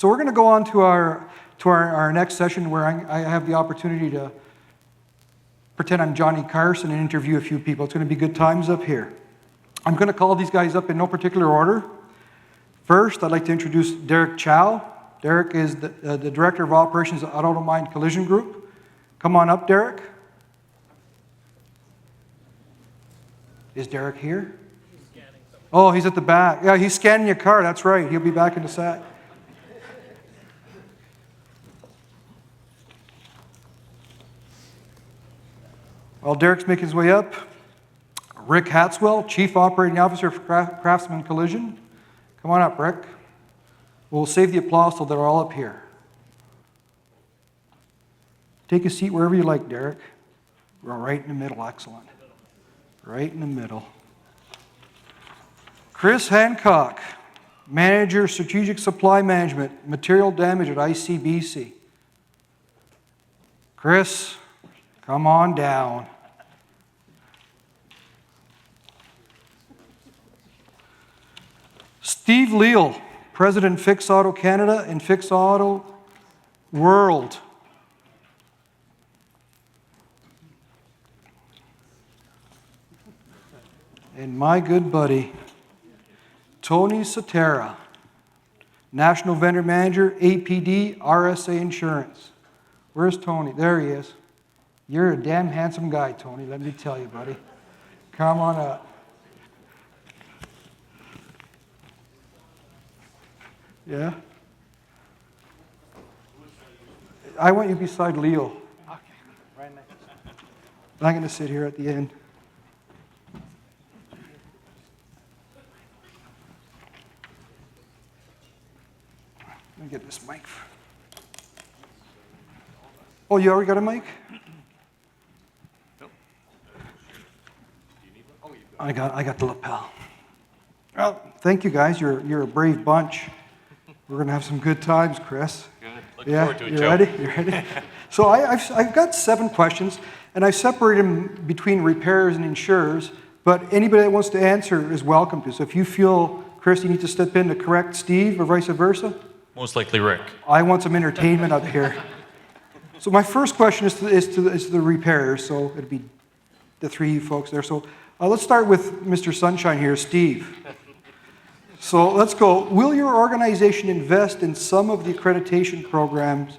So we're going to go on to our next session where I have the opportunity to pretend I'm Johnny Carson and interview a few people. It's going to be good times up here. I'm going to call these guys up in no particular order. First, I'd like to introduce Derek Chao. Derek is the Director of Operations at AutoMind Collision Group. Come on up, Derek. Is Derek here? Oh, he's at the back. Yeah, he's scanning your car. That's right. He'll be back in a sec. While Derek's making his way up, Rick Hatswell, Chief Operating Officer for Craftsman Collision. Come on up, Rick. We'll save the applause till they're all up here. Take a seat wherever you like, Derek. We're right in the middle. Excellent. Right in the middle. Chris Hancock, Manager, Strategic Supply Management, Material Damage at ICBC. Chris, come on down. Steve Leal, President Fix Auto Canada and Fix Auto World. And my good buddy, Tony Sutera, National Vendor Manager, APD, RSA Insurance. Where's Tony? There he is. You're a damn handsome guy, Tony, let me tell you, buddy. Come on up. Yeah? I want you beside Leal. Okay, right next. I'm going to sit here at the end. Let me get this mic. Oh, you already got a mic? Nope. I got the lapel. Well, thank you guys. You're a brave bunch. We're going to have some good times, Chris. Good. Looking forward to it, Joe. Ready? You ready? So I've got 7 questions, and I've separated them between repairers and insurers, but anybody that wants to answer is welcome to. So if you feel, Chris, you need to step in to correct Steve or vice versa. Most likely Rick. I want some entertainment up here. So my first question is to the repairers, so it'd be the 3 of you folks there. So let's start with Mr. Sunshine here, Steve. So let's go. Will your organization invest in some of the accreditation programs?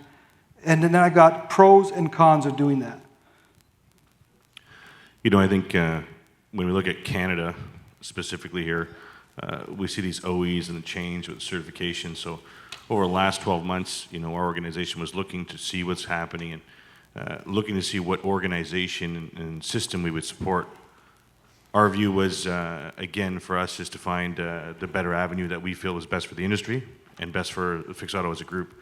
And then I got pros and cons of doing that. You know, I think when we look at Canada specifically here, we see these OEs and the change with certification. So over the last 12 months, you know, our organization was looking to see what's happening and looking to see what organization and system we would support. Our view was, again, for us is to find the better avenue that we feel was best for the industry and best for Fix Auto as a group.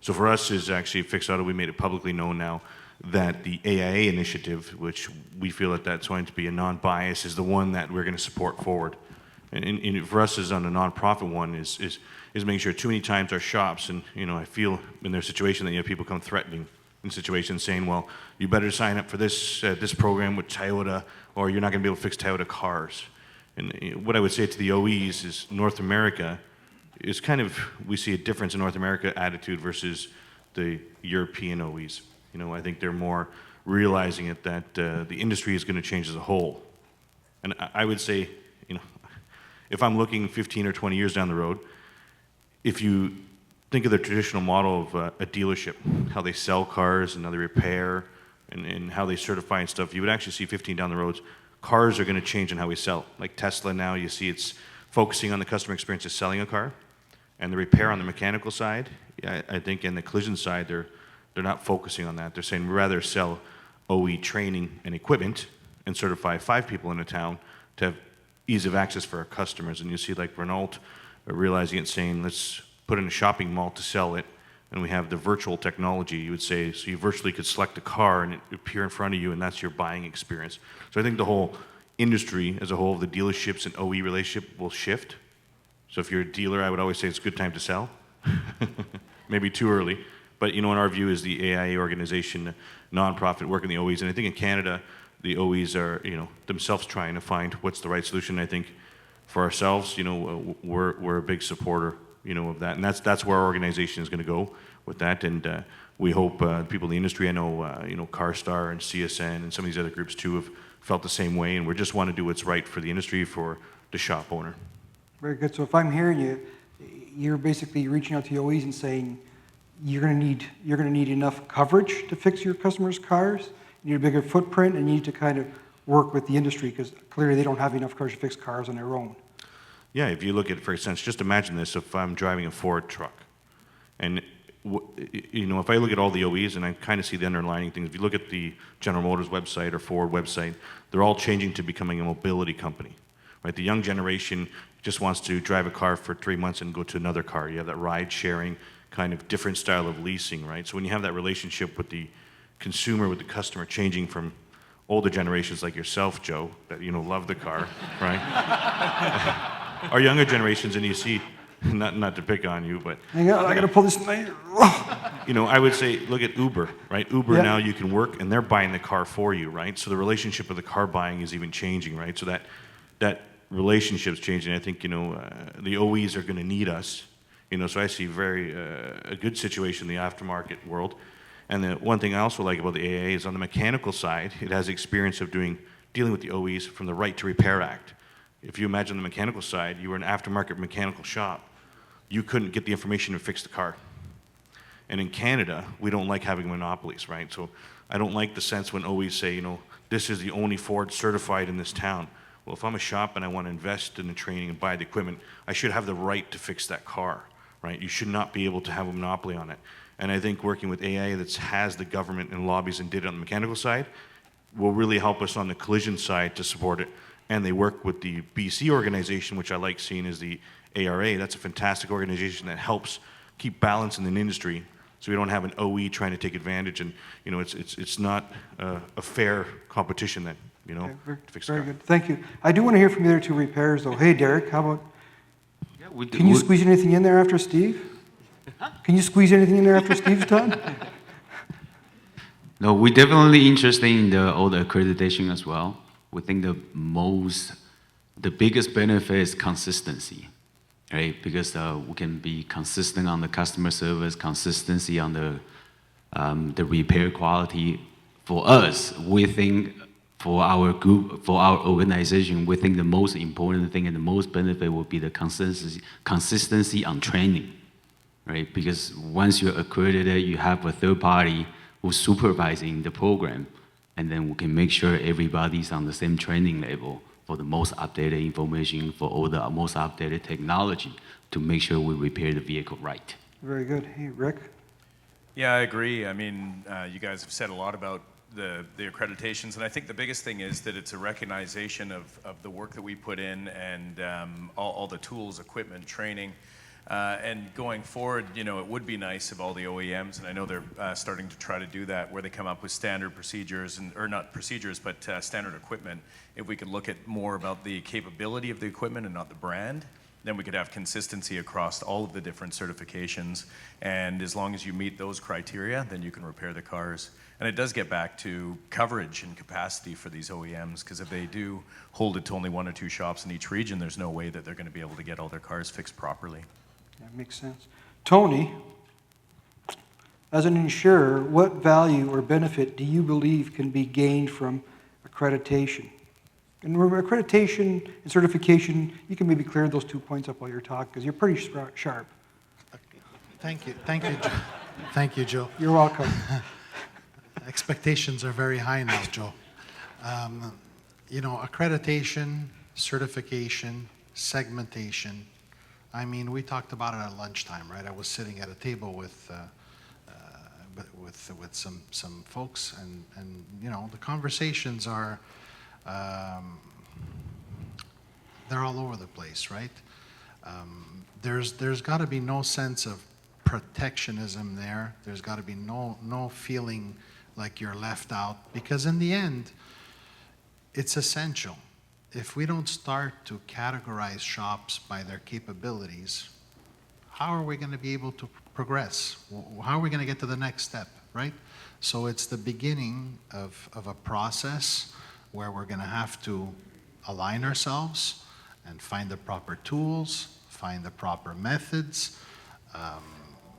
So for us is actually Fix Auto, we made it publicly known now that the AIA initiative, which we feel that that's going to be a non-bias, is the one that we're going to support forward. And for us, is on a non-profit one, is making sure too many times our shops, and you know, I feel in their situation that you have people come threatening in situations saying, well, you better sign up for this this program with Toyota, or you're not going to be able to fix Toyota cars. And what I would say to the OEs is North America is kind of, we see a difference in North America attitude versus the European OEs. You know, I think they're more realizing it that the industry is going to change as a whole. And I would say, you know, if I'm looking 15 or 20 years down the road, if you think of the traditional model of a dealership, how they sell cars and how they repair and how they certify and stuff, you would actually see 15 down the road, cars are going to change in how we sell. Like Tesla now, you see it's focusing on the customer experience of selling a car, and the repair on the mechanical side, I think, and the collision side, they're not focusing on that. They're saying we'd rather sell OE training and equipment and certify 5 people in a town to have ease of access for our customers. And you see like Renault realizing it, saying let's put in a shopping mall to sell it, and we have the virtual technology, you would say, so you virtually could select a car and it appear in front of you, and that's your buying experience. So I think the whole industry as a whole, the dealerships and OE relationship will shift. So if you're a dealer, I would always say it's a good time to sell. Maybe too early. But you know, in our view is the AIA organization, nonprofit, working the OEs. And I think in Canada, the OEs are, you know, themselves trying to find what's the right solution. I think for ourselves, you know, we're a big supporter of that. And that's where our organization is going to go with that. And we hope people in the industry, I know, CarStar and CSN and some of these other groups too have felt the same way. And we just want to do what's right for the industry, for the shop owner. Very good. So if I'm hearing you, you're basically reaching out to the OEs and saying you're going to need enough coverage to fix your customers' cars. You need a bigger footprint, and you need to kind of work with the industry because clearly they don't have enough coverage to fix cars on their own. Yeah, if you look at, for instance, just imagine this: if I'm driving a Ford truck, and if I look at all the OEs and I kind of see the underlying things. If you look at the General Motors website or Ford website, they're all changing to becoming a mobility company, right? The young generation just wants to drive a car for 3 months and go to another car. You have that ride-sharing kind of different style of leasing, right? So when you have that relationship with the consumer, with the customer, changing from older generations like yourself, Joe, that love the car, right? Our younger generations, and you see, not to pick on you, but Hang on, I got to pull this knife. I would say, look at Uber, right? Uber Yeah. now you can work, and they're buying the car for you, right? So the relationship with the car buying is even changing, right? So that relationship's changing. I think the OEs are going to need us, So I see a good situation in the aftermarket world. And the one thing I also like about the AA is on the mechanical side, it has experience of dealing with the OEs from the Right to Repair Act. If you imagine the mechanical side, you were an aftermarket mechanical shop, you couldn't get the information to fix the car. And in Canada, we don't like having monopolies, right? So I don't like the sense when OEs say, this is the only Ford certified in this town. Well, if I'm a shop and I want to invest in the training and buy the equipment, I should have the right to fix that car, right? You should not be able to have a monopoly on it. And I think working with AI that has the government and lobbies and did it on the mechanical side will really help us on the collision side to support it. And they work with the BC organization, which I like seeing as the ARA. That's a fantastic organization that helps keep balance in the industry, so we don't have an OE trying to take advantage. And it's not a fair competition then, Okay, to fix the very car. good. Thank you. I do want to hear from the other two repairs, though. Hey, Derek, how about? Yeah, Can you squeeze anything in there after Steve? Can you squeeze anything in there after Steve's done? No, we're definitely interested in all the accreditation as well. We think the biggest benefit is consistency, right? Because we can be consistent on the customer service, consistency on the repair quality. For us, we think, for our group, for our organization, we think the most important thing and the most benefit will be the consistency on training, right? Because once you're accredited, you have a third party who's supervising the program, and then we can make sure everybody's on the same training level for the most updated information, for all the most updated technology to make sure we repair the vehicle right. Very good. Hey, Rick? Yeah, I agree. I mean, you guys have said a lot about the accreditations, and I think the biggest thing is that it's a recognition of the work that we put in and all the tools, equipment, training. And going forward, it would be nice if all the OEMs, and I know they're starting to try to do that, where they come up with standard procedures, or not procedures, but standard equipment. If we could look at more about the capability of the equipment and not the brand, then we could have consistency across all of the different certifications. And as long as you meet those criteria, then you can repair the cars. And it does get back to coverage and capacity for these OEMs, because if they do hold it to only 1 or 2 shops in each region, there's no way that they're going to be able to get all their cars fixed properly. That makes sense. Tony, as an insurer, what value or benefit do you believe can be gained from accreditation? And remember, accreditation and certification, you can maybe clear those 2 points up while you're talking, because you're pretty sharp. Thank you, Joe. Thank you, Joe. You're welcome. Expectations are very high now, Joe. Accreditation, certification, segmentation. I mean, we talked about it at lunchtime, right? I was sitting at a table with some folks, and the conversations are they're all over the place, right? There's got to be no sense of protectionism there. There's got to be no feeling like you're left out, because in the end, it's essential. If we don't start to categorize shops by their capabilities, how are we going to be able to progress? How are we going to get to the next step, right? So it's the beginning of a process where we're going to have to align ourselves and find the proper tools, find the proper methods.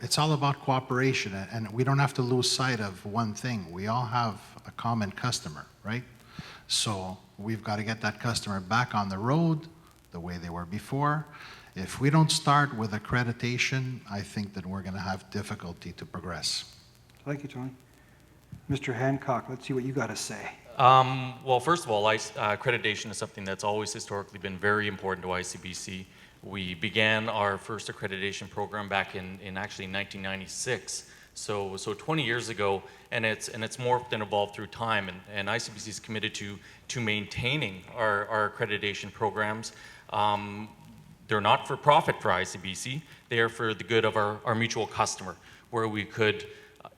It's all about cooperation, and we don't have to lose sight of one thing. We all have a common customer, right? So we've got to get that customer back on the road the way they were before. If we don't start with accreditation, I think that we're going to have difficulty to progress. Thank you, Tony. Mr. Hancock, let's see what you got to say. Well, first of all, accreditation is something that's always historically been very important to ICBC. We began our first accreditation program back in actually 1996, so 20 years ago, and it's morphed and evolved through time, and ICBC is committed to maintaining our accreditation programs. They're not for profit for ICBC, they are for the good of our mutual customer, where we could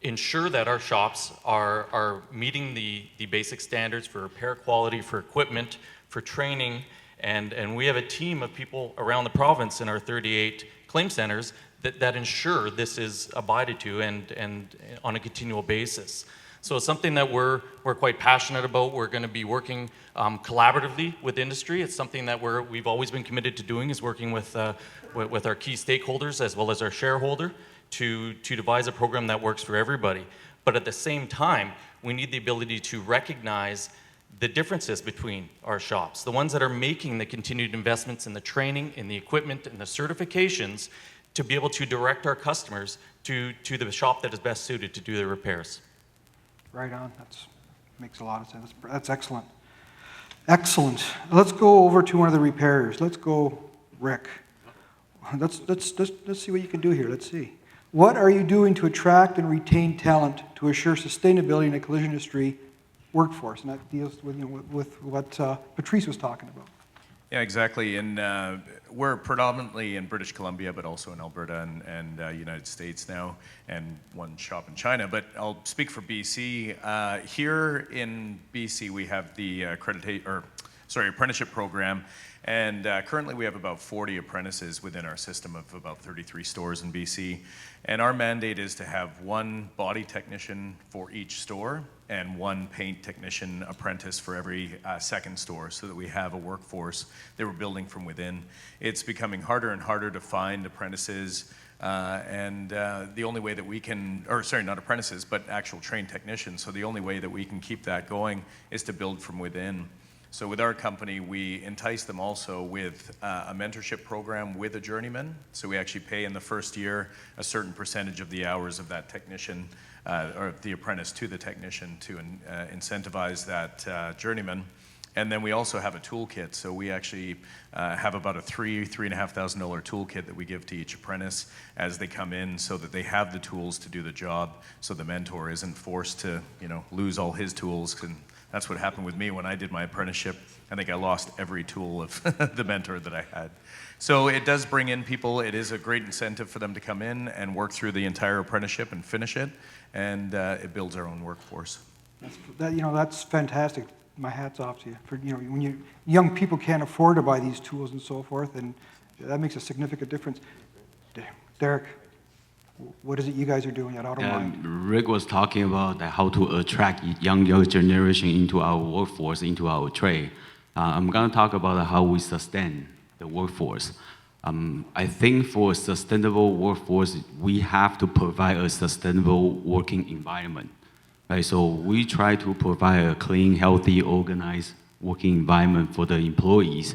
ensure that our shops are meeting the basic standards for repair quality, for equipment, for training, and we have a team of people around the province in our 38 claim centers that ensure this is abided to and on a continual basis. So it's something that we're quite passionate about. We're going to be working collaboratively with industry. It's something that we've always been committed to doing, is working with our key stakeholders as well as our shareholder to devise a program that works for everybody. But at the same time, we need the ability to recognize the differences between our shops, the ones that are making the continued investments in the training, in the equipment, and the certifications, to be able to direct our customers to the shop that is best suited to do their repairs. Right on. That makes a lot of sense. That's excellent. Excellent. Let's go over to one of the repairers. Let's go, Rick. Let's see what you can do here. Let's see. What are you doing to attract and retain talent to assure sustainability in the collision industry workforce? And that deals with, with what Patrice was talking about. Yeah, exactly. And we're predominantly in British Columbia, but also in Alberta and United States now, and one shop in China. But I'll speak for BC. Here in BC, we have the apprenticeship program. And currently we have about 40 apprentices within our system of about 33 stores in BC. And our mandate is to have one body technician for each store and one paint technician apprentice for every second store, so that we have a workforce that we're building from within. It's becoming harder and harder to find apprentices, and the only way that we can, not apprentices, but actual trained technicians. So the only way that we can keep that going is to build from within. So with our company, we entice them also with a mentorship program with a journeyman. So we actually pay in the first year a certain percentage of the hours of that technician, or the apprentice to the technician, to incentivize that journeyman. And then we also have a toolkit. So we actually have about a $3,500 toolkit that we give to each apprentice as they come in, so that they have the tools to do the job, so the mentor isn't forced to, lose all his tools. And that's what happened with me when I did my apprenticeship. I think I lost every tool of the mentor that I had. So it does bring in people. It is a great incentive for them to come in and work through the entire apprenticeship and finish it, and it builds our own workforce. That's fantastic. My hat's off to you. For when young people can't afford to buy these tools and so forth, and that makes a significant difference. Derek, what is it you guys are doing at AutoMind? Rick was talking about how to attract younger generation into our workforce, into our trade. I'm going to talk about how we sustain the workforce. I think for a sustainable workforce, we have to provide a sustainable working environment. Right? So we try to provide a clean, healthy, organized working environment for the employees.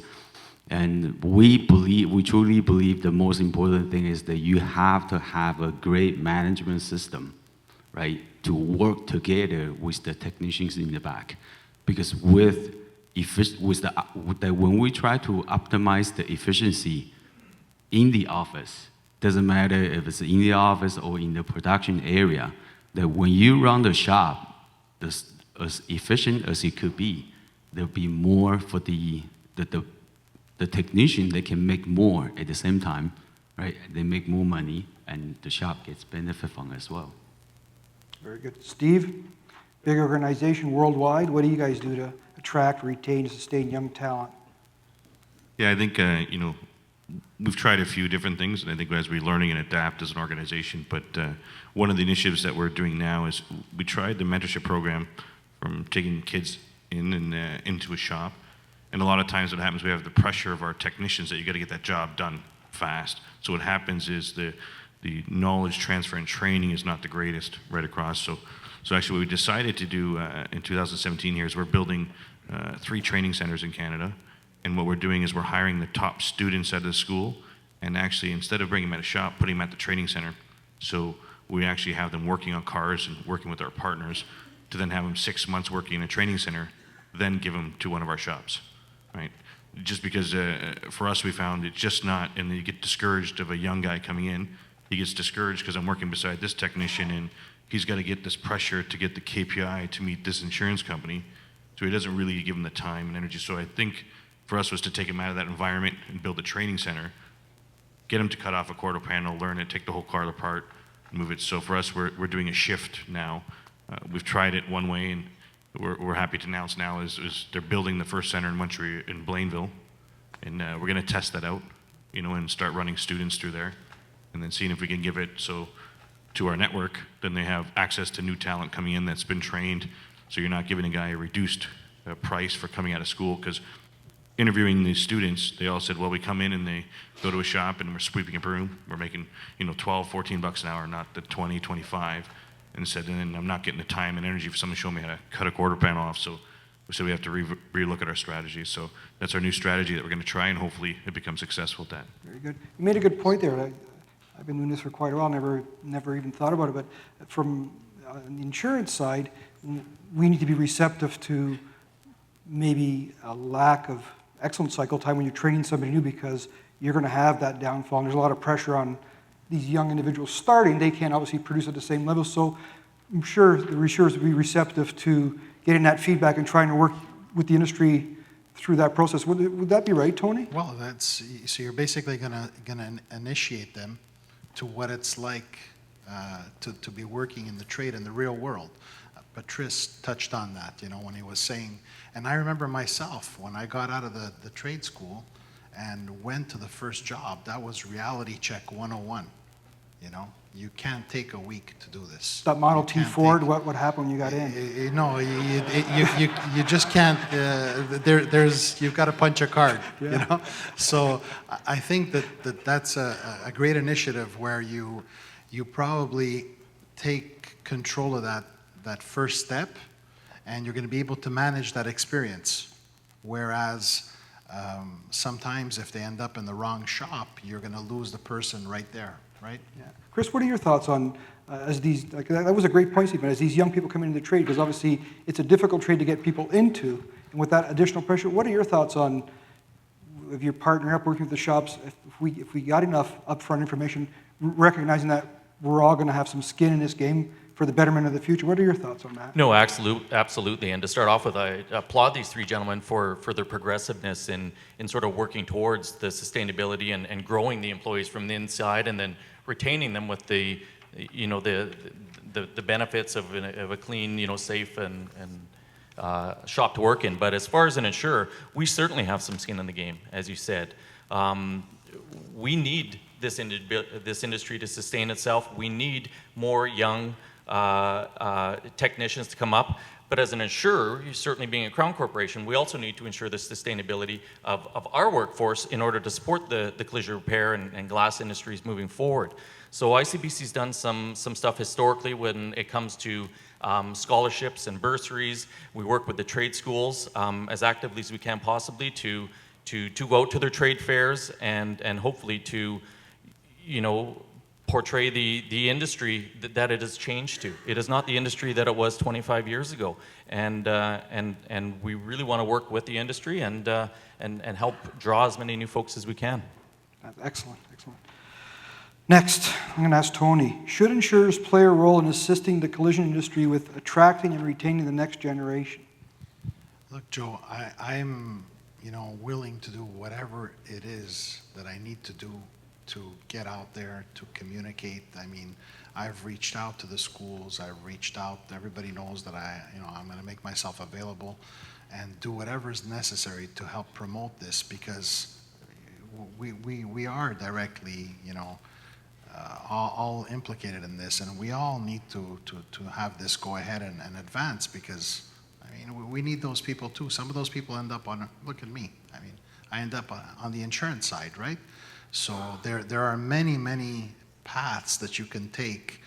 And we truly believe the most important thing is that you have to have a great management system, right, to work together with the technicians in the back. Because when we try to optimize the efficiency in the office, doesn't matter if it's in the office or in the production area, that when you run the shop, as efficient as it could be, there'll be more for the technician. They can make more at the same time, right? They make more money, and the shop gets benefit from it as well. Very good. Steve, big organization worldwide. What do you guys do to attract, retain, and sustain young talent? Yeah, I think, we've tried a few different things, and I think as we're learning and adapt as an organization, but one of the initiatives that we're doing now is we tried the mentorship program from taking kids in and into a shop. And a lot of times what happens, we have the pressure of our technicians that you got to get that job done fast. So what happens is the knowledge transfer and training is not the greatest right across. So actually what we decided to do in 2017 here is we're building 3 training centers in Canada. And what we're doing is we're hiring the top students out of the school, and actually instead of bringing them at a shop, putting them at the training center. So we actually have them working on cars and working with our partners to then have them 6 months working in a training center, then give them to one of our shops, right? Just because for us we found it's just not, and you get discouraged of a young guy coming in. He gets discouraged because I'm working beside this technician and he's got to get this pressure to get the KPI to meet this insurance company. So he doesn't really give him the time and energy. So I think for us was to take him out of that environment and build a training center, get him to cut off a quarter panel, learn it, take the whole car apart, and move it. So for us, we're doing a shift now. We've tried it one way, and we're happy to announce now is they're building the first center in Montreal, in Blainville, and we're going to test that out, and start running students through there, and then seeing if we can give it to our network. Then they have access to new talent coming in that's been trained, so you're not giving a guy a reduced price for coming out of school. Because interviewing these students, they all said, well, we come in and they go to a shop and we're sweeping a broom. We're making, $12, $14 an hour, not the 20, 25. And said, and then I'm not getting the time and energy for someone to show me how to cut a quarter panel off. So we said we have to relook at our strategy. So that's our new strategy that we're going to try, and hopefully it becomes successful at that. Very good. You made a good point there. I've been doing this for quite a while, never even thought about it, but from the insurance side, we need to be receptive to maybe a lack of excellent cycle time when you're training somebody new, because you're going to have that downfall, and there's a lot of pressure on these young individuals starting. They can't obviously produce at the same level, so I'm sure the insurers will be receptive to getting that feedback and trying to work with the industry through that process. Would that be right, Tony? Well, so you're basically gonna initiate them to what it's like to be working in the trade in the real world. Patrice touched on that, when he was saying, and I remember myself when I got out of the trade school and went to the first job, that was reality check 101. You can't take a week to do this. That Model T Ford, what happened when you got in? No, you just can't. You've got to punch a card. Yeah. So I think that's a great initiative where you probably take control of that first step, and you're going to be able to manage that experience. Whereas sometimes if they end up in the wrong shop, you're going to lose the person right there. Right? Yeah. Chris, what are your thoughts on, as these, that was a great point, Stephen, as these young people come into the trade, because obviously it's a difficult trade to get people into, and with that additional pressure, what are your thoughts on, if you're partnering up, working with the shops, if we got enough upfront information, recognizing that we're all going to have some skin in this game for the betterment of the future? What are your thoughts on that? No, absolutely. And to start off with, I applaud these 3 gentlemen for their progressiveness in sort of working towards the sustainability and growing the employees from the inside, and then retaining them with the benefits of a clean, safe and shop to work in. But as far as an insurer, we certainly have some skin in the game, as you said. We need this industry to sustain itself. We need more young technicians to come up. But as an insurer, certainly being a Crown Corporation, we also need to ensure the sustainability of our workforce in order to support the collision repair and glass industries moving forward. So ICBC's done some stuff historically when it comes to scholarships and bursaries. We work with the trade schools as actively as we can possibly to go out to their trade fairs and hopefully to, portray the industry that it has changed to. It is not the industry that it was 25 years ago, and we really want to work with the industry and help draw as many new folks as we can. Excellent. Next, I'm going to ask Tony, should insurers play a role in assisting the collision industry with attracting and retaining the next generation? Look, Joe, I'm willing to do whatever it is that I need to do to get out there, to communicate. I mean, I've reached out to the schools, I've reached out, everybody knows that I'm going to make myself available and do whatever is necessary to help promote this, because we are directly, all implicated in this, and we all need to have this go ahead and advance, because we need those people too. Some of those people end up look at me. I end up on the insurance side, right? So there are many paths that you can take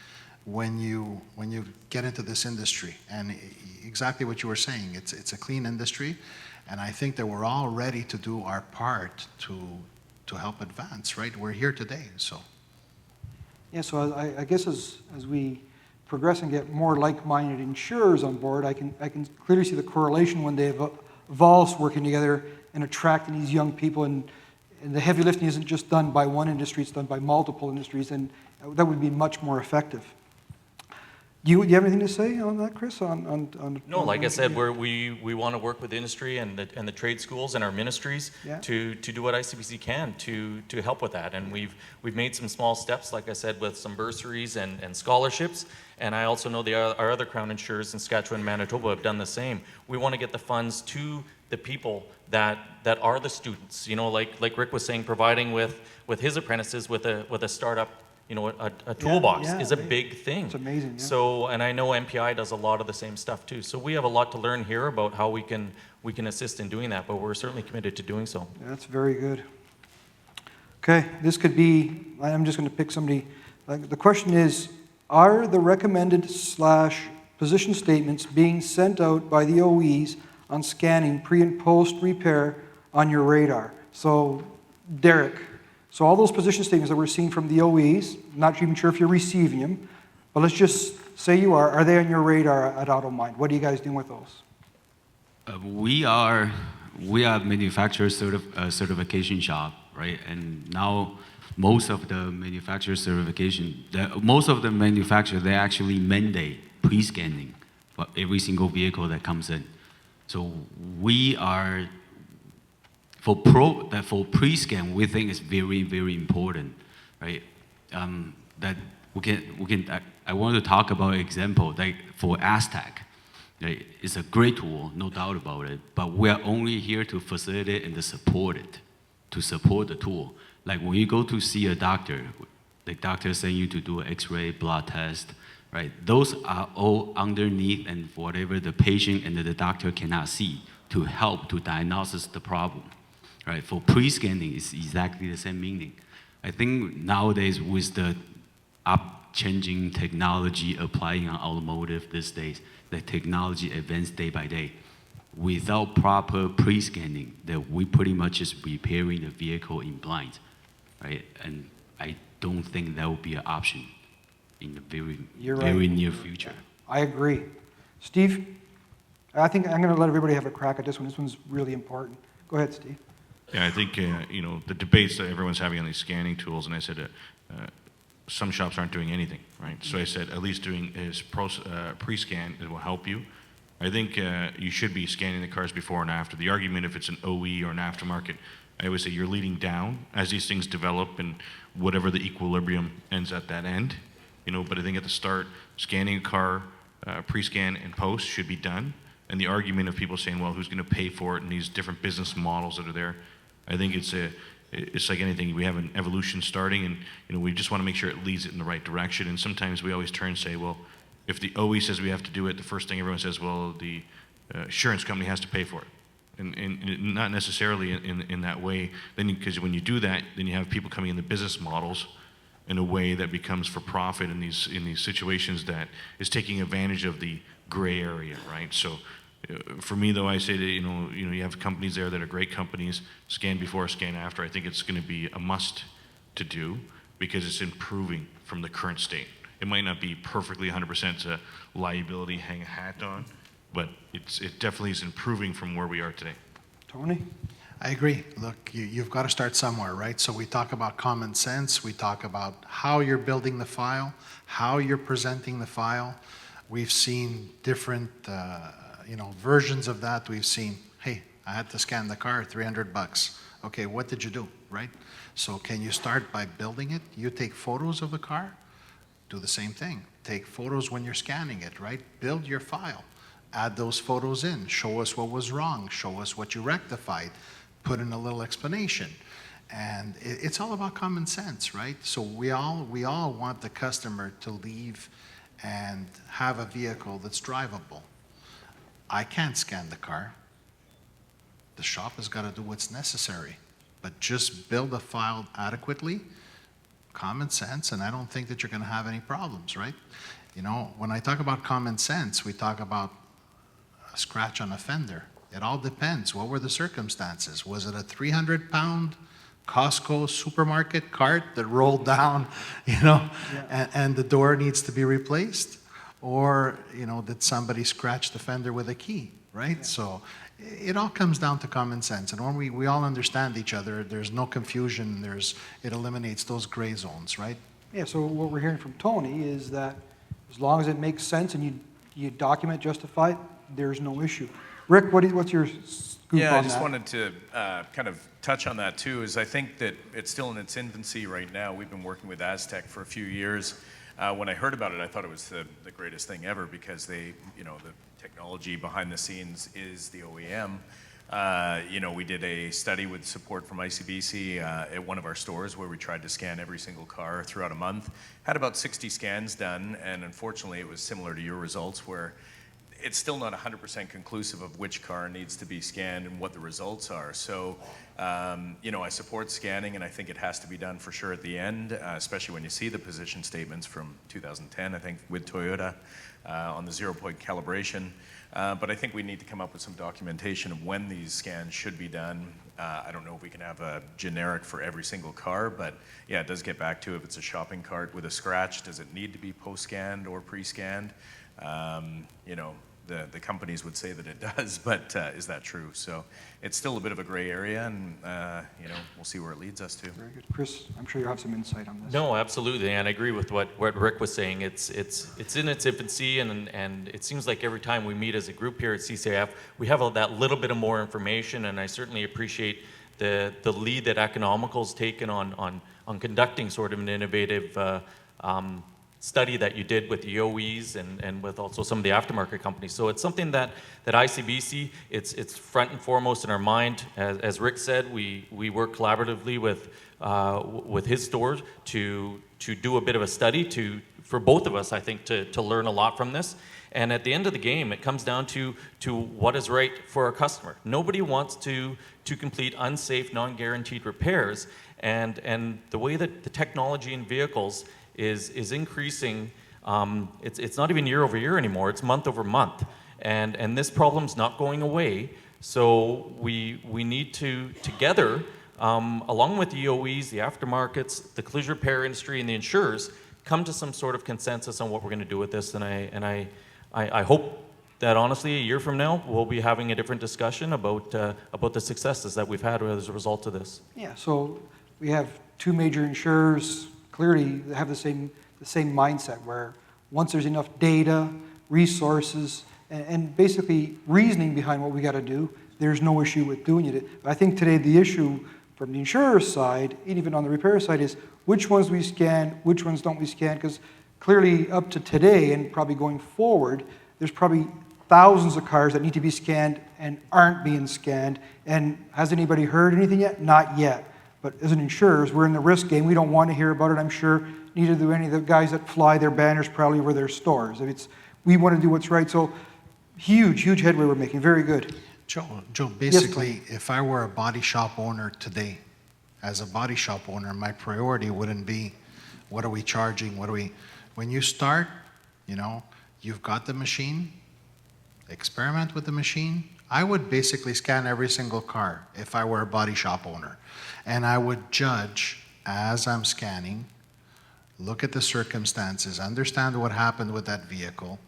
when you get into this industry. And exactly what you were saying, it's a clean industry, and I think that we're all ready to do our part to help advance, right? We're here today, so. Yeah, so I guess as we progress and get more like-minded insurers on board, I can clearly see the correlation when they have evolved working together and attracting these young people, and the heavy lifting isn't just done by one industry, it's done by multiple industries, and that would be much more effective. Do you have anything to say on that, Chris? No, like I said, we want to work with industry and the trade schools and our ministries Yeah. to do what ICBC can to help with that. And we've made some small steps, like I said, with some bursaries and scholarships. And I also know our other Crown insurers in Saskatchewan and Manitoba have done the same. We want to get the funds to the people that are the students. You know, like Rick was saying, providing with his apprentices with a startup. You know, a toolbox yeah, is a big thing. It's amazing, yeah. So, and I know MPI does a lot of the same stuff too. So we have a lot to learn here about how we can assist in doing that, but we're certainly committed to doing so. Yeah, that's very good. Okay, this could be, I'm just going to pick somebody. The question is, are the recommended / position statements being sent out by the OEs on scanning pre and post repair on your radar? So, Derek, so all those position statements that we're seeing from the OEs, not even sure if you're receiving them, but let's just say you are they on your radar at AutoMind? What are you guys doing with those? We are manufacturer certification shop, right? And now most of the manufacturer certification, most of the manufacturers, they actually mandate pre-scanning for every single vehicle that comes in. So we are, for pre-scan, we think it's very important, right? That I want to talk about an example, like for Aztec. Right? It's a great tool, no doubt about it, but we are only here to facilitate and to support it, to support the tool. Like when you go to see a doctor, the doctor send you to do an X-ray, blood test, right? Those are all underneath and whatever the patient and the doctor cannot see to help to diagnose the problem, right? For pre-scanning, it's exactly the same meaning. I think nowadays with the changing technology applying on automotive these days, the technology advanced day by day. Without proper pre-scanning, that we pretty much is repairing the vehicle in blind, right? And I don't think that will be an option in the very near future. I agree. Steve, I think I'm going to let everybody have a crack at this one. This one's really important. Go ahead, Steve. Yeah, I think, the debates that everyone's having on these scanning tools, and I said some shops aren't doing anything, right? So I said at least doing is pre-scan, it will help you. I think you should be scanning the cars before and after. The argument if it's an OE or an aftermarket, I always say you're leading down as these things develop and whatever the equilibrium ends at that end. But I think at the start, scanning a car, pre-scan and post should be done. And the argument of people saying, well, who's going to pay for it and these different business models that are there, I think it's like anything. We have an evolution starting, and we just want to make sure it leads it in the right direction. And sometimes we always turn and say, well, if the OE says we have to do it, the first thing everyone says, well, the insurance company has to pay for it. And not necessarily in that way. Then, because when you do that, then you have people coming in the business models in a way that becomes for profit in these situations that is taking advantage of the gray area, right? So for me, though, I say that you have companies there that are great companies, scan before, scan after. I think it's going to be a must to do because it's improving from the current state. It might not be perfectly 100% a liability hang a hat on, but it definitely is improving from where we are today. Tony? I agree. Look, you've got to start somewhere, right? So we talk about common sense. We talk about how you're building the file, how you're presenting the file. We've seen different, versions of that. We've seen, hey, I had to scan the car, $300. Okay, what did you do, right? So can you start by building it? You take photos of the car, do the same thing. Take photos when you're scanning it, right? Build your file. Add those photos in. Show us what was wrong. Show us what you rectified. Put in a little explanation. And it's all about common sense, right? So we all want the customer to leave and have a vehicle that's drivable. I can't scan the car. The shop has got to do what's necessary. but just build a file adequately, common sense, and I don't think that you're going to have any problems, right? You know, when I talk about common sense, we talk about a scratch on a fender. It all depends. What were the circumstances? Was it a 300-pound Costco supermarket cart that rolled down, you know, and the door needs to be replaced? Or, you know, did somebody scratch the fender with a key, right? Yeah. So it all comes down to common sense. And when we all understand each other, there's no confusion, it eliminates those gray zones, right? Yeah, so what we're hearing from Tony is that as long as it makes sense and you document, justify it, there's no issue. Rick, what's your scoop on that? Yeah, I just wanted to kind of touch on that too, is I think that it's still in its infancy right now. We've been working with Aztec for a few years. When I heard about it, I thought it was the greatest thing ever because they, you know, the technology behind the scenes is the OEM. You know, we did a study with support from ICBC at one of our stores where we tried to scan every single car throughout a month. Had about 60 scans done, and unfortunately it was similar to your results where it's still not 100% conclusive of which car needs to be scanned and what the results are. So, you know, I support scanning, and I think it has to be done for sure at the end, especially when you see the position statements from 2010, I think, with Toyota on the 0-point calibration. But I think we need to come up with some documentation of when these scans should be done. I don't know if we can have a generic for every single car, but yeah, it does get back to if it's a shopping cart with a scratch, does it need to be post-scanned or pre-scanned? You know, the companies would say that it does, but is that true? So it's still a bit of a gray area, and you know, we'll see where it leads us to. Very good. Chris, I'm sure you have some insight on this. No, absolutely, and I agree with what Rick was saying. It's in its infancy, and it seems like every time we meet as a group here at CCIF, we have that little bit of more information, and I certainly appreciate the lead that Economical's taken on conducting sort of an innovative study that you did with the OEs and with also some of the aftermarket companies. So it's something that ICBC, it's front and foremost in our mind. As Rick said, we work collaboratively with his stores to do a bit of a study for both of us, I think, to learn a lot from this. And at the end of the game, it comes down to what is right for our customer. Nobody wants to complete unsafe, non-guaranteed repairs. And the way that the technology in vehicles is increasing, it's not even year over year anymore, it's month over month. And this problem's not going away. So we need to, together, along with the OEs, the aftermarkets, the collision repair industry, and the insurers, come to some sort of consensus on what we're going to do with this. And I hope that honestly, a year from now, we'll be having a different discussion about the successes that we've had as a result of this. Yeah, so we have two major insurers clearly have the same mindset where once there's enough data, resources, and basically reasoning behind what we got to do, there's no issue with doing it. But I think today the issue from the insurer side, and even on the repair side, is which ones we scan, which ones don't we scan, because clearly up to today and probably going forward, there's probably thousands of cars that need to be scanned and aren't being scanned. And has anybody heard anything yet? Not yet. But as an insurers, we're in the risk game. We don't want to hear about it, I'm sure. Neither do any of the guys that fly their banners proudly over their stores. We want to do what's right. So huge headway we're making. Very good. Joe, basically, if I were a body shop owner today, as a body shop owner, my priority wouldn't be, what are we charging? When you start, you know, you've got the machine, experiment with the machine. I would basically scan every single car if I were a body shop owner. And I would judge as I'm scanning, look at the circumstances, understand what happened with that vehicle,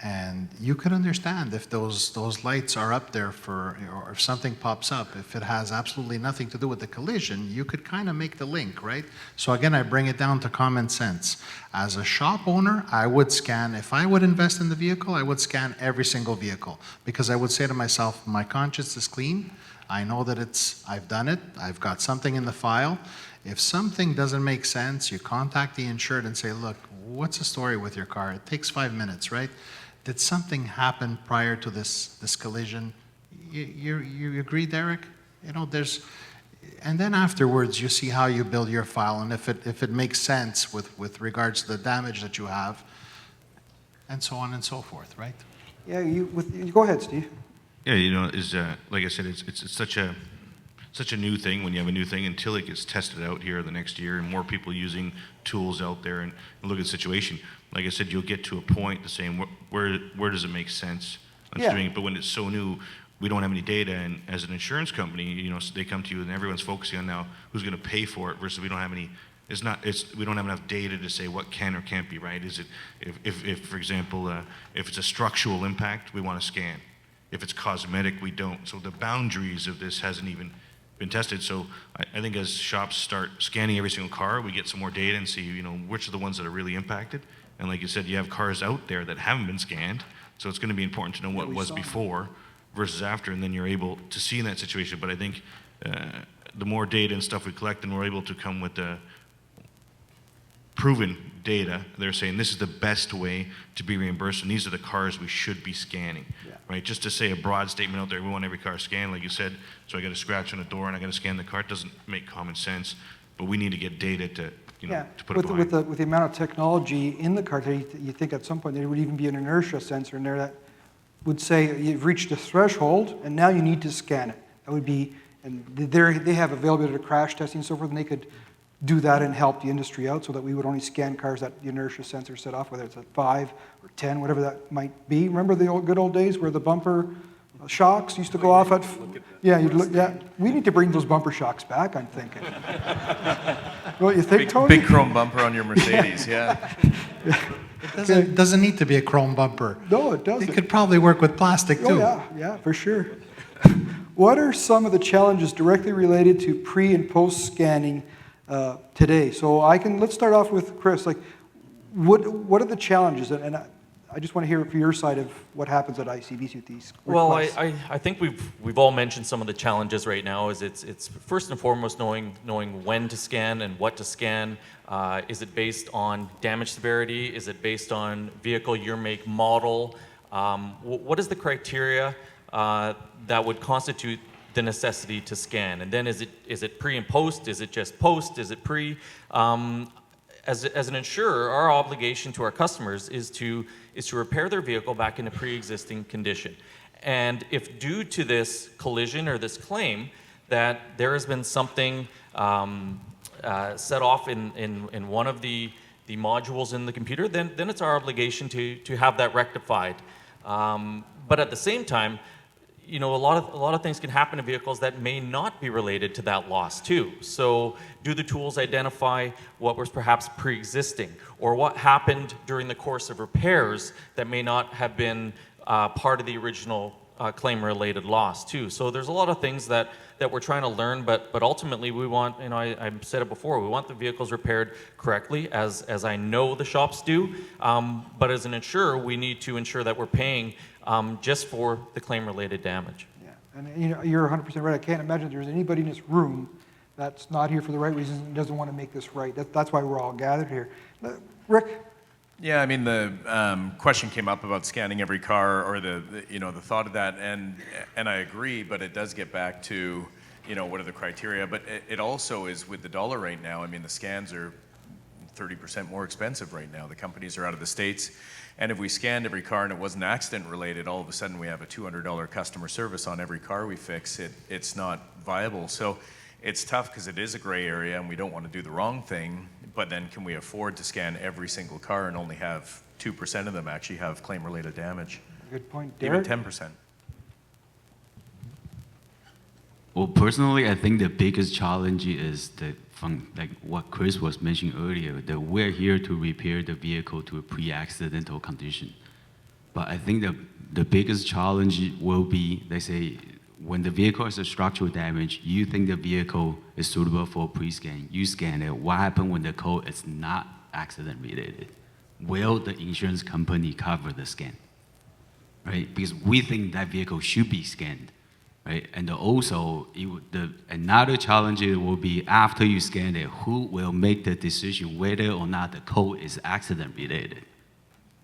and you could understand if those lights are up there or if something pops up, if it has absolutely nothing to do with the collision, you could kind of make the link, right? So again, I bring it down to common sense. As a shop owner, I would scan, if I would invest in the vehicle, I would scan every single vehicle because I would say to myself, my conscience is clean. I know that I've done it, I've got something in the file. If something doesn't make sense, you contact the insured and say, look, what's the story with your car? It takes 5 minutes, right? Did something happen prior to this collision? You agree, Derek? You know, and then afterwards you see how you build your file and if it makes sense with regards to the damage that you have, and so on and so forth, right? Yeah, go ahead, Steve. Yeah, you know, like I said, it's such such a new thing when you have a new thing until it gets tested out here the next year and more people using tools out there and look at the situation. Like I said, you'll get to a point to saying where does it make sense on Yeah. doing it. But when it's so new, we don't have any data, and as an insurance company, you know, so they come to you and everyone's focusing on now who's going to pay for it versus we don't have any. We don't have enough data to say what can or can't be right. Is it if for example, if it's a structural impact, we want to scan. If it's cosmetic, we don't. So the boundaries of this hasn't even been tested. So I think as shops start scanning every single car, we get some more data and see, you know, which are the ones that are really impacted. And like you said, you have cars out there that haven't been scanned. So it's going to be important to know what was before versus after, and then you're able to see in that situation. But I think the more data and stuff we collect, and we're able to come with the proven data, they're saying this is the best way to be reimbursed, and these are the cars we should be scanning, right? Just to say a broad statement out there, we want every car scanned, like you said, so I got a scratch on a door and I got to scan the car, it doesn't make common sense, but we need to get data to, you know, to put it behind. With the amount of technology in the car, you think at some point there would even be an inertia sensor in there that would say you've reached a threshold and now you need to scan it. That would be, and they have availability to crash testing and so forth, and they could do that and help the industry out so that we would only scan cars that the inertia sensor set off, whether it's at 5 or 10, whatever that might be. Remember the good old days where the bumper shocks used to go off at, yeah, you'd look, yeah, we need to bring those bumper shocks back, I'm thinking. What you think, Tony? Big chrome bumper on your Mercedes, yeah. It doesn't need to be a chrome bumper. No, it doesn't. It could probably work with plastic too. Oh, yeah, for sure. What are some of the challenges directly related to pre and post scanning today? So let's start off with Chris. Like, what are the challenges? And I just want to hear from your side of what happens at ICBC with these requests. Well, I think we've all mentioned some of the challenges right now. Is it's first and foremost knowing when to scan and what to scan. Is it based on damage severity? Is it based on vehicle year, make, model? What is the criteria that would constitute the necessity to scan? And then is it pre and post? Is it just post? Is it pre? As an insurer, our obligation to our customers is to repair their vehicle back in a pre-existing condition. And if due to this collision or this claim that there has been something set off in one of the modules in the computer, then it's our obligation to have that rectified. But at the same time, you know, a lot of things can happen to vehicles that may not be related to that loss too. So do the tools identify what was perhaps pre-existing or what happened during the course of repairs that may not have been part of the original claim-related loss too. So there's a lot of things that we're trying to learn, but ultimately we want, you know, I said it before, we want the vehicles repaired correctly, as I know the shops do. But as an insurer, we need to ensure that we're paying just for the claim-related damage. Yeah, and you know, you're 100% right. I can't imagine there's anybody in this room that's not here for the right reasons and doesn't want to make this right. That's why we're all gathered here. Rick? Yeah, I mean, the question came up about scanning every car, or the thought of that, and I agree, but it does get back to, you know, what are the criteria? But it also is with the dollar right now. I mean, the scans are 30% more expensive right now. The companies are out of the States, and if we scanned every car and it wasn't accident related, all of a sudden we have a $200 customer service on every car we fix. It's not viable. So it's tough because it is a gray area and we don't want to do the wrong thing, but then can we afford to scan every single car and only have 2% of them actually have claim-related damage? Good point. Even Derek? 10%. Well, personally, I think the biggest challenge is from like what Chris was mentioning earlier, that we're here to repair the vehicle to a pre-accidental condition. But I think the biggest challenge will be, they say, when the vehicle has a structural damage, you think the vehicle is suitable for pre-scan, you scan it. What happens when the code is not accident related? Will the insurance company cover the scan? Right? Because we think that vehicle should be scanned. Right? And also, another challenge will be after you scan it, who will make the decision whether or not the code is accident related?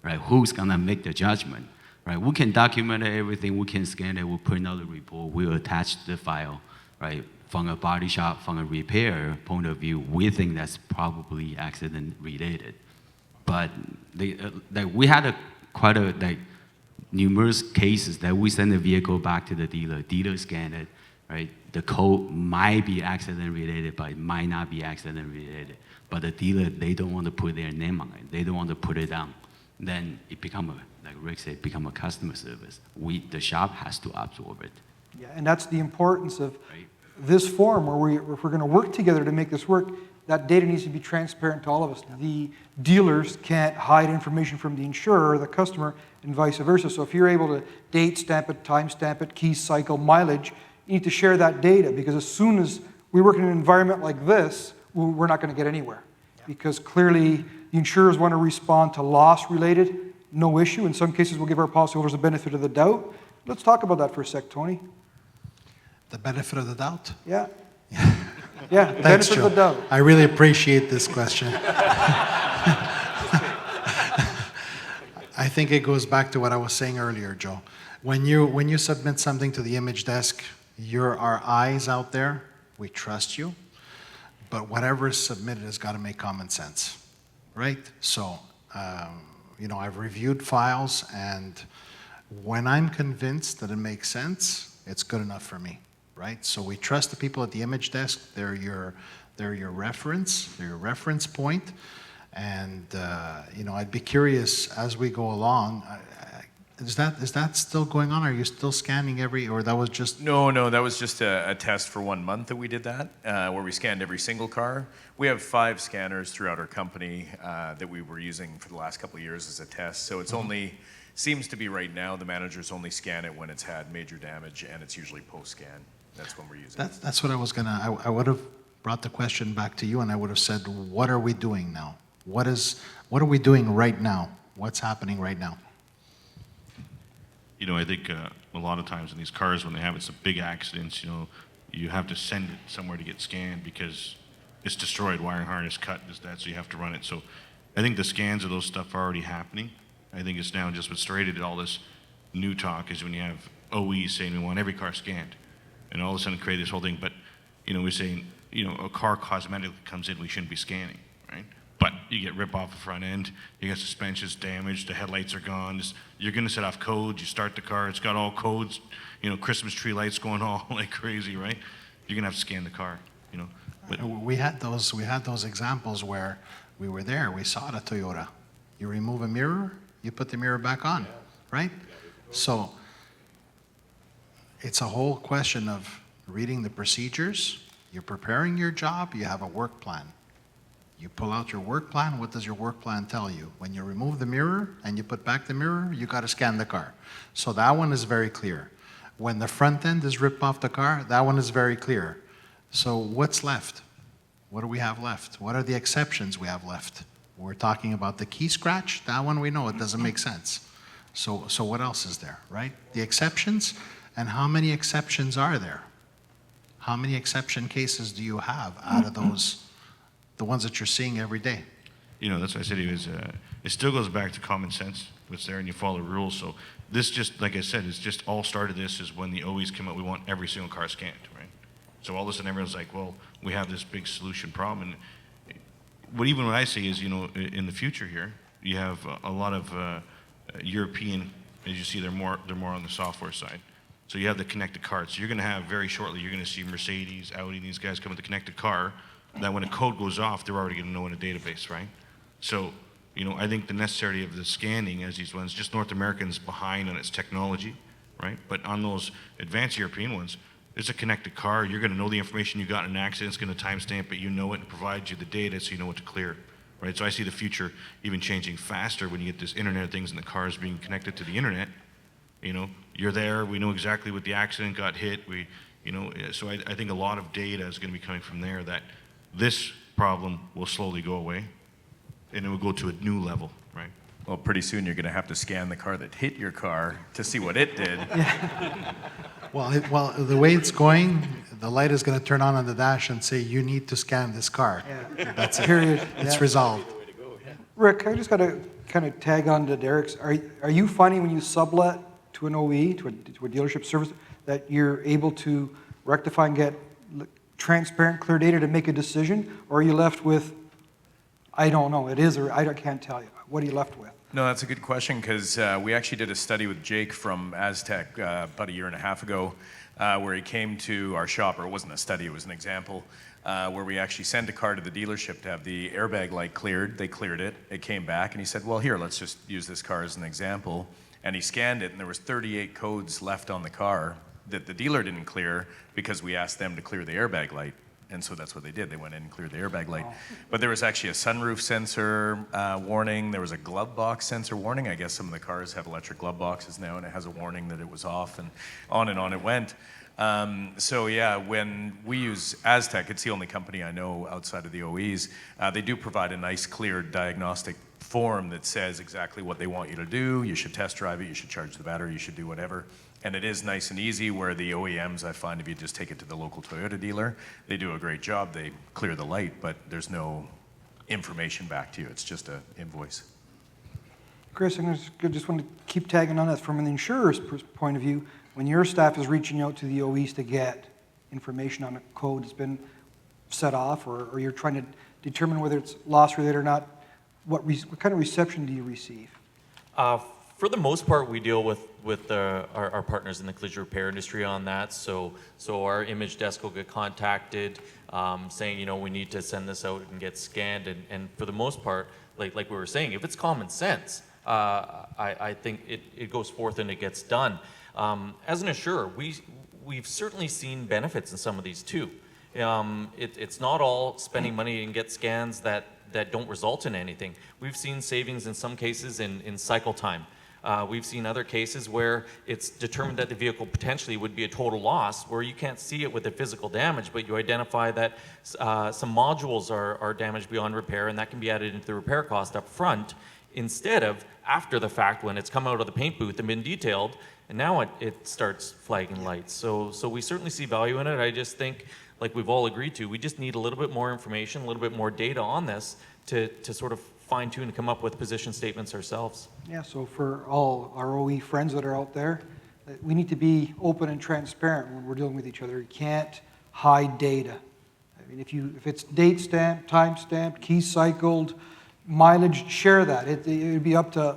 Right? Who's gonna make the judgment? Right? We can document everything, we can scan it, we'll print out the report, we'll attach the file. Right? From a body shop, from a repair point of view, we think that's probably accident related. But we had quite a numerous cases that we send the vehicle back to the dealer scan it, right? The code might be accident related, but it might not be accident related. But the dealer, they don't want to put their name on it. They don't want to put it down. Then it become like Rick said, become a customer service. The shop has to absorb it. Yeah, and that's the importance of Right. this forum, where if we're going to work together to make this work, that data needs to be transparent to all of us. The dealers can't hide information from the insurer or the customer, and vice versa. So if you're able to date stamp it, time stamp it, key cycle, mileage, you need to share that data, because as soon as we work in an environment like this, we're not going to get anywhere. Because clearly the insurers want to respond to loss related, no issue. In some cases, we'll give our policyholders the benefit of the doubt. Let's talk about that for a sec, Tony. The benefit of the doubt? Yeah. Yeah, the Thanks, benefit Joe. of the doubt. I really appreciate this question. I think it goes back to what I was saying earlier, Joe. When you submit something to the image desk, you're our eyes out there. We trust you. But whatever is submitted has got to make common sense, right? So, I've reviewed files, and when I'm convinced that it makes sense, it's good enough for me, right? So we trust the people at the image desk. They're your reference. They're your reference point. And I'd be curious as we go along. Is that still going on? Are you still scanning or that was just? No, that was just a test for 1 month that we did that, where we scanned every single car. We have 5 scanners throughout our company that we were using for the last couple of years as a test. So it's only, seems to be right now, the managers only scan it when it's had major damage, and it's usually post-scan. That's when we're using it. That's what I was I would have brought the question back to you, and I would have said, what are we doing now? What are we doing right now? What's happening right now? I think a lot of times in these cars, when they have some big accidents, you have to send it somewhere to get scanned because it's destroyed, wiring harness cut, that, so you have to run it. So I think the scans of those stuff are already happening. I think it's now just what's created all this new talk is when you have OEs saying we want every car scanned, and all of a sudden create this whole thing. But we're saying a car cosmetically comes in, we shouldn't be scanning, right? But you get rip off the front end, you got suspensions damaged, the headlights are gone. You're going to set off codes. You start the car, it's got all codes, Christmas tree lights going all like crazy, right? You're going to have to scan the car, But We had those examples where we were there. We saw the Toyota. You remove a mirror, you put the mirror back on, right? So it's a whole question of reading the procedures. You're preparing your job. You have a work plan. You pull out your work plan. What does your work plan tell you? When you remove the mirror and you put back the mirror, you got to scan the car. So that one is very clear. When the front end is ripped off the car, that one is very clear. So what's left? What do we have left? What are the exceptions we have left? We're talking about the key scratch. That one we know it doesn't make sense. So what else is there, right? The exceptions, and how many exceptions are there? How many exception cases do you have out of those, the ones that you're seeing every day? That's what I said to you is it still goes back to common sense. What's there, and you follow the rules. So this just, like I said, it's just all started. This is when the OEs came out. We want every single car scanned, right? So all of a sudden everyone's like, well, we have this big solution problem. And what I say is, in the future here, you have a lot of European, as you see, they're more on the software side. So you have the connected cars. So you're going to have very shortly, you're going to see Mercedes, Audi, these guys come with the connected car, that when a code goes off, they're already going to know in a database, right? So, I think the necessity of the scanning as these ones, just North American's behind on its technology, right? But on those advanced European ones, it's a connected car. You're going to know the information you got in an accident. It's going to timestamp it. You know it and provide you the data so you know what to clear, right? So I see the future even changing faster when you get this Internet of Things and the cars being connected to the internet. You're there. We know exactly what the accident got hit. So I think a lot of data is going to be coming from there that this problem will slowly go away, and it will go to a new level, right? Well, pretty soon you're going to have to scan the car that hit your car to see what it did. Well, the way it's going, the light is going to turn on the dash and say, you need to scan this car. Yeah. That's it. Period. It's Yeah. resolved. Rick, I just got to kind of tag on to Derek's. Are you finding when you sublet to an OE, to a dealership service, that you're able to rectify and get transparent, clear data to make a decision? Or are you left with, I don't know, it is, or I can't tell you? What are you left with? No, that's a good question, because we actually did a study with Jake from Aztec about a year and a half ago. where he came to our shop, or it wasn't a study, it was an example, where we actually sent a car to the dealership to have the airbag light cleared. They cleared it. It came back, and he said, well, here, let's just use this car as an example. And he scanned it, and there was 38 codes left on the car that the dealer didn't clear because we asked them to clear the airbag light. And so that's what they did. They went in and cleared the airbag light. But there was actually a sunroof sensor warning. There was a glove box sensor warning. I guess some of the cars have electric glove boxes now, and it has a warning that it was off, and on it went. So yeah, when we use Aztec, it's the only company I know outside of the OEs, they do provide a nice clear diagnostic form that says exactly what they want you to do. You should test drive it, you should charge the battery, you should do whatever. And it is nice and easy, where the OEMs, I find, if you just take it to the local Toyota dealer, they do a great job. They clear the light, but there's no information back to you. It's just an invoice. Chris, I just want to keep tagging on that from an insurer's point of view. When your staff is reaching out to the OEs to get information on a code that's been set off, or you're trying to determine whether it's loss related or not, what kind of reception do you receive? For the most part, we deal with our partners in the collision repair industry on that. So our image desk will get contacted, saying, you know, we need to send this out and get scanned. And for the most part, like we were saying, if it's common sense, I think it goes forth and it gets done. As an insurer, we've certainly seen benefits in some of these too. It's not all spending money and get scans that don't result in anything. We've seen savings in some cases in cycle time. We've seen other cases where it's determined that the vehicle potentially would be a total loss, where you can't see it with the physical damage, but you identify that some modules are damaged beyond repair, and that can be added into the repair cost up front, instead of after the fact when it's come out of the paint booth and been detailed, and now it starts flagging lights. So we certainly see value in it. I just think, like we've all agreed to, we just need a little bit more information, a little bit more data on this to sort of fine-tune and come up with position statements ourselves. Yeah, so for all our OE friends that are out there, we need to be open and transparent when we're dealing with each other. You can't hide data. I mean, if it's date stamped, time stamped, key cycled, mileage, share that. It would be up to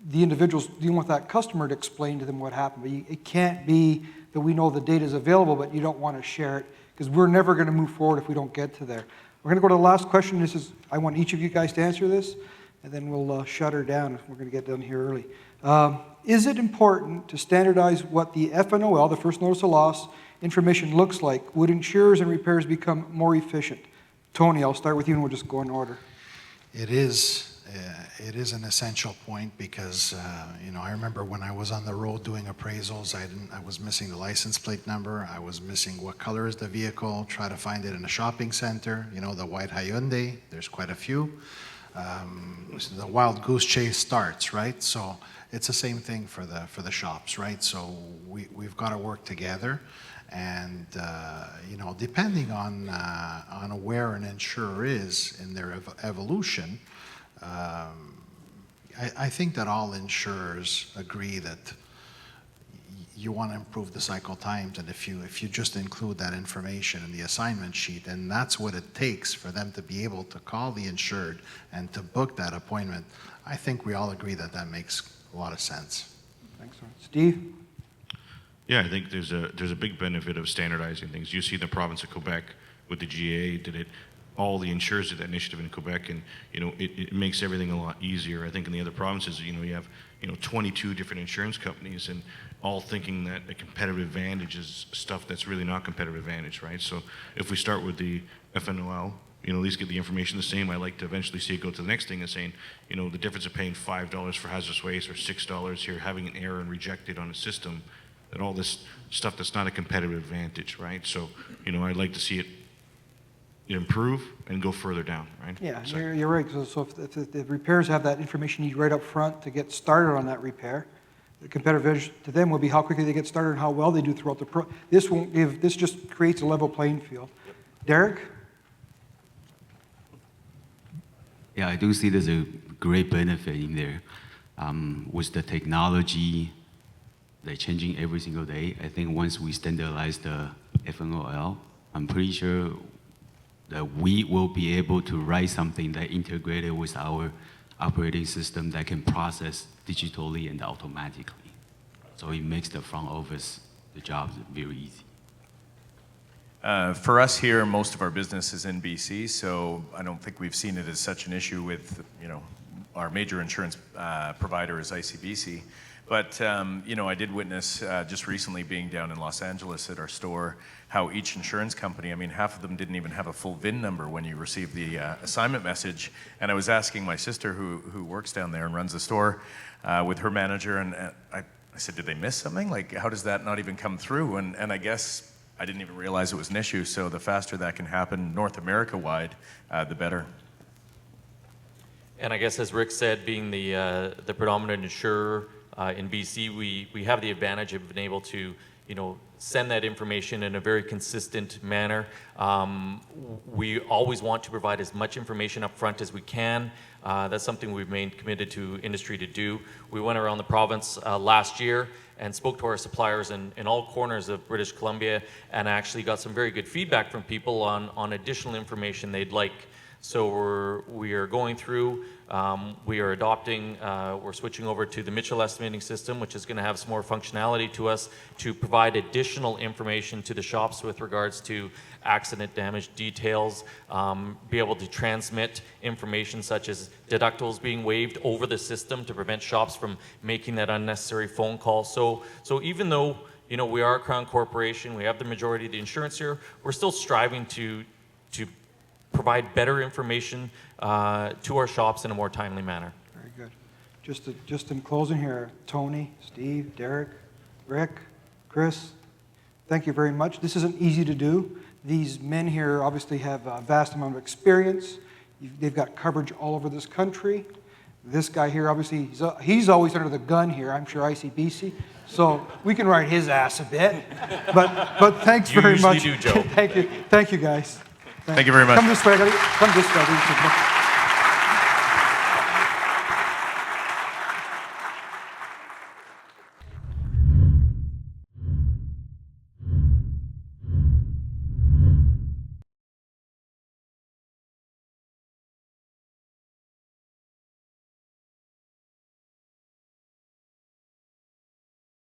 the individuals dealing with that customer to explain to them what happened. But it can't be that we know the data is available, but you don't want to share it, because we're never going to move forward if we don't get to there. We're going to go to the last question. I want each of you guys to answer this, and then we'll shut her down. We're going to get done here early. Is it important to standardize what the FNOL, the first notice of loss, information looks like? Would insurers and repairs become more efficient? Tony, I'll start with you, and we'll just go in order. It is an essential point, because I remember when I was on the road doing appraisals, I was missing the license plate number, I was missing what color is the vehicle, try to find it in a shopping center, the white Hyundai, there's quite a few. So the wild goose chase starts, right? So it's the same thing for the shops, right? So we've got to work together. And depending on where an insurer is in their evolution, I think that all insurers agree that you want to improve the cycle times, and if you just include that information in the assignment sheet, and that's what it takes for them to be able to call the insured and to book that appointment, I think we all agree that makes a lot of sense. Thanks, Steve? Yeah, I think there's a big benefit of standardizing things. You see the province of Quebec with the GA did it. All the insurers did that initiative in Quebec, and it makes everything a lot easier. I think in the other provinces, you have 22 different insurance companies, and all thinking that a competitive advantage is stuff that's really not competitive advantage, right? So if we start with the FNOL, at least get the information the same. I like to eventually see it go to the next thing and saying, the difference of paying $5 for hazardous waste or $6 here, having an error and rejected on a system, that all this stuff that's not a competitive advantage, right? So, I'd like to see it improve and go further down, right? Yeah, So- you're right. So if the repairs have that information need right up front to get started on that repair, the competitive edge to them will be how quickly they get started and how well they do throughout the this just creates a level playing field. Derek? Yeah, I do see there's a great benefit in there. With the technology, they're changing every single day. I think once we standardize the FNOL, I'm pretty sure that we will be able to write something that integrated with our operating system that can process digitally and automatically. So it makes the front office the job is very easy. For us here, most of our business is in BC, so I don't think we've seen it as such an issue with, our major insurance provider is ICBC. But, I did witness just recently being down in Los Angeles at our store, how each insurance company, half of them didn't even have a full VIN number when you received the assignment message. And I was asking my sister who works down there and runs the store with her manager, and I said, did they miss something? Like, how does that not even come through? And I guess I didn't even realize it was an issue, so the faster that can happen North America-wide, the better. And I guess as Rick said, being the predominant insurer in BC, we have the advantage of being able to, send that information in a very consistent manner. We always want to provide as much information up front as we can. That's something we've made committed to industry to do. We went around the province last year and spoke to our suppliers in all corners of British Columbia, and actually got some very good feedback from people on additional information they'd like. So we are going through, we are adopting, we're switching over to the Mitchell estimating system, which is going to have some more functionality to us to provide additional information to the shops with regards to accident damage details, be able to transmit information such as deductibles being waived over the system to prevent shops from making that unnecessary phone call. So even though we are a Crown Corporation, we have the majority of the insurance here, we're still striving to provide better information to our shops in a more timely manner. Very good. Just in closing here, Tony, Steve, Derek, Rick, Chris, thank you very much. This isn't easy to do. These men here obviously have a vast amount of experience. They've got coverage all over this country. This guy here, obviously, he's always under the gun here, I'm sure ICBC, so we can ride his ass a bit. But thanks very much. You usually do, Joe. Thank you guys. Thank you very much. Come this way, come this way.